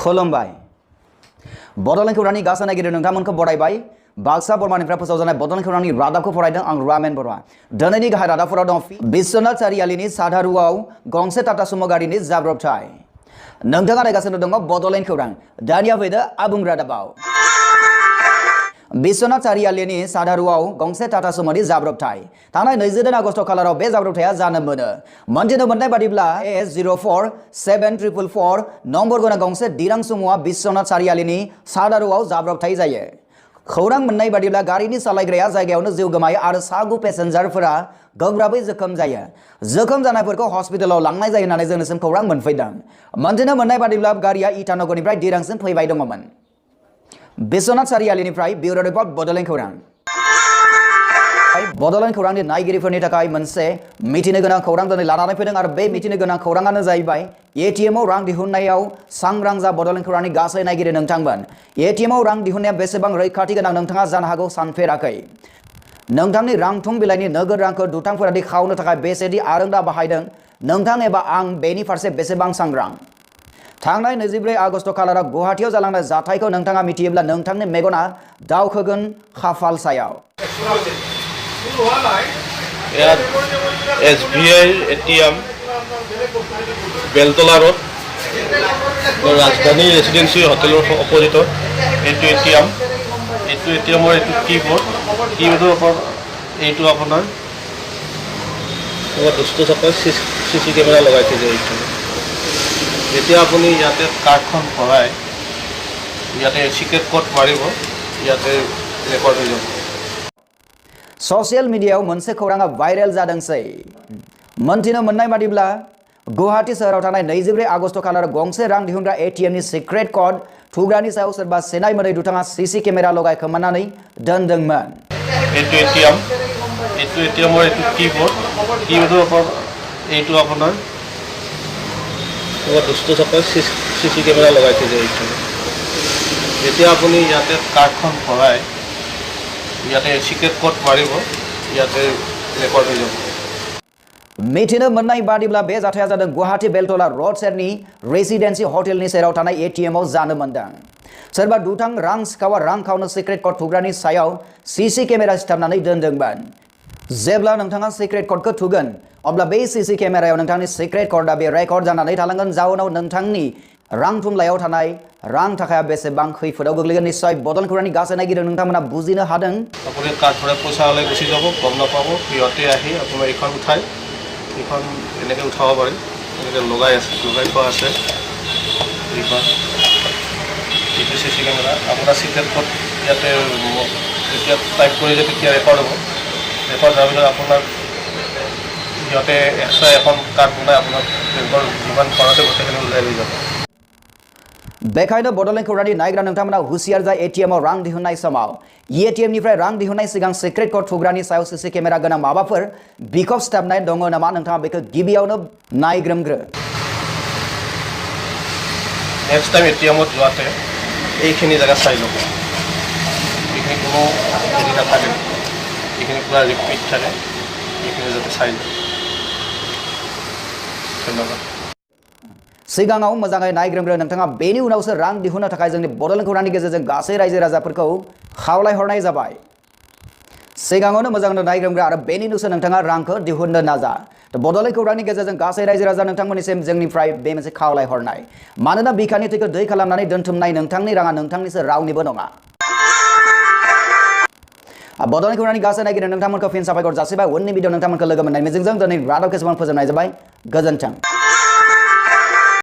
खुलुमबाय बड'लेण्ड खौरांनि गासै नायगिरि नोंथांमोनखौ बरायबाय बाक्सा बरमानिफ्राय फोसावजानाय बड'लेण्ड खौरांनि रादाबखौ फरायदों आं रामेन बर'आ दिनैनि गाहाय रादाबफोराव दं बिश्वनाथ सारियालिनि साधारुआव गंसे टाटा सुमो गारिनि जाब्रबथाय नोंथाङा नायगासिनो दङ बड'लेण्ड खौरां दानिया फैदो आबुं रादाबाव बिश्वनाथ सारियालिनि साधारुआव गंसे टाटा सुमोनि जाब्रबथाय थांनाय 22 आगस्ट खालाराव बे जाब्रबथाया जानो मोनथिनो मोननाय बादिब्ला S047444 नम्बर गोनां गंसे दिरां सुमोआ बिश्वनाथ सारियालिनि साधारुआव जाब्रबथाय जायो खौरां मोननाय बादिब्ला गारिनि सालायग्राया जायगायावनो जिउ गोमायो आरो सागु पेसेन्जारफोरा गोब्राबै जोखोम जायो जोखोम जानायफोरखौ हस्पिटालाव लांनाय जायो होननानै जोंनिसिम खौरां मोनफैदों मोनथिनो मोननाय बादिब्ला गारिया इटानगरनिफ्राय दिरांसिम फैबाय दङमोन बिश्वनाथ सारियालिनिफ्राय ब्यूरो रिपर्ट बड'लेण्ड खौरां बड'लेण्ड खौरांनि नायगिरिफोरनि थाखाय मोनसे मिथिनो गोनां खौरां दिनै लानानै फैदों आरो बे मिथिनो गोनां खौराङानो जाहैबाय एटीएमआव रां दिहुननायाव सांग्रां जा बड'लेण्ड खौरांनि गासै नायगिरि नोंथांमोन एटीएमआव रां दिहुननाया बेसेबां रैखाथि गोनां नोंथाङा जानो हागौ सानफेराखै नोंथांनि रांथुम बिलाइनि नोगोद रांखौ दुथांफोरा खावनो थाखाय बेसेदि आरोंदा बाहायदों नोंथां एबा आं बेनि फारसे बेसेबां सांग्रां थांनाय 24 आगस्ट खालाराव गुवाहाटीआव जालांनाय जाथायखौ नोंथाङा मिथियोब्ला नोंथांनि मेगना दावखोगोन खाफाल सायाव SBI ATM बेलतला रोड राजधानी रेसिडेंसी होटेलर अपोजिट ATM ATMर कीबोर्डर ओपर अपना दुष्ट चक्र CC केमेरा लगा যেতিয়া আপুনি ইয়াতে কাৰ্ডখন ভৰাই ইয়াতে সিক্ৰেট কোড মাৰিব ইয়াতে ৰেকৰ্ড হৈ যাব ससियेल मिडियायाव मोनसे खौराङा भाइरेल जादोंसै मोनथिनो मोननाय बादिब्ला गुवाहाटी सोहोराव थानाय 24 आगस्ट खालाराव गंसे रां दिहुनग्रा एटीएमनि सिक्रेट कोड थुग्रानि सायाव सोरबा सिनाय मोनै दुथाङा सीसी केमेरा लगाय खोमानानै दोनदोंमोन एटीएमर कीबोर्डर ओपर আপোনাৰ दुष्ट चक्र CC केमेरा लगा যেতিয়া আপুনি ইয়াতে কাৰ্ডখন ভৰাই ইয়াতে সিক্ৰেট কোড মাৰিব ইয়াতে ৰেকৰ্ড হৈ যাব मिथिनो मोननाय बादिब्ला बे जाथाया जादों गुवाहाटी बेलतला रोड सेरनि रेसिडेंसी हटेलनि सेराव थानाय एटीएमआव जानो मोनदों सोरबा दुथां रां सिखावा रां खावनो सिक्रेट कोड थुग्रानि सायाव सीसी केमेरा सिथाबनानै दोनदोंमोन जेब्ला नोंथाङा सिक्रेट कोडखौ थुगोन अब्ला बे सीसी केमेरायाव नोंथांनि सिक्रेट कोडआ बे रेकर्ड जानानै थालांगोन जाउनाव नोंथांनि रां थुमलायाव थानाय रां थाखाया बेसेबां खैफोदाव गोग्लैगोन निश्चय बड'लेण्ड खौरांनि गासै नायगिरि नोंथांमोना बुजिनो हादों আপুনি কাৰ্ড ভৰাই পইচা হ'লে গুচি যাব গম নাপাব সিহঁতে আহি আপোনাৰ এইখন উঠাই এইখন এনেকৈ উঠাব পাৰে এনেকৈ লগাই থোৱা আছে এইখন এইটো CC কেমেৰা আপোনাৰ সিক্ৰেট কোড ইয়াতে যেতিয়া টাইপ কৰি যে তেতিয়া ৰেকৰ্ড হ'ব ৰেকৰ্ড হোৱাৰ পিছত আপোনাৰ সিহঁতে এক্সট্ৰা এখন কাৰ্ড বনাই আপোনাৰ বেংকৰ যিমান খৰচ গোটেইখিনি ওলাই লৈ যাব बेखायनो बड'लेण्ड खौरांनि नायग्रा नोंथांमोना हुसियार जा एटीएमआव रां दिहुननाय समाव एटीएमनिफ्राय रां दिहुननाय सिगां सिक्रेट कोड थुग्रानि सायाव सीसी केमेरा गोनां माबाफोर बिखब सिथाबनाय दङ नामा नोंथाङा बेखौ गिबियावनो नायग्रोमग्रो नेक्स्ट टाइम एटीएमत যোৱাতে এইখিনি জায়গা চাই ল'ব এইখিনি কোনো হেৰি নাথাকে এইখিনি পুৰা ৰিপিট থাকে এইখিনি যাতে চাই লওক ধন্যবাদ सिगाङाव मोजाङै नायग्रोमग्रो नोंथाङा बेनि उनावसो रां दिहुननो थाखाय जोंनि बड'लेण्ड खौरांनि गेजेरजों गासै रायजो राजाफोरखौ खावलायहरनाय जाबाय सिगाङावनो मोजाङै नायग्रोमग्रो आरो बेनि उनावसो नोंथाङा रांखौ दिहुननो नाजा बड'लेण्ड खौरांनि गेजेरजों गासै रायजो राजा नोंथांमोननिसिम जोंनिफ्राय बे मोनसे खावलायहरनाय मानोना बिखानि थैखौ दै खालामनानै दोनथुमनाय नोंथांनि राङा नोंथांनिसो रावनिबो नङा बड'लेण्ड खौरांनि गासै नायगिरि नोंथांमोनखौ फिन साबायखर जासिबाय उननि भिडिअ नोंथांमोनखौ लोगो मोननाय मिजिंजों दिनै रादाबखौ फोजोबनाय जाबाय गोजोन्थों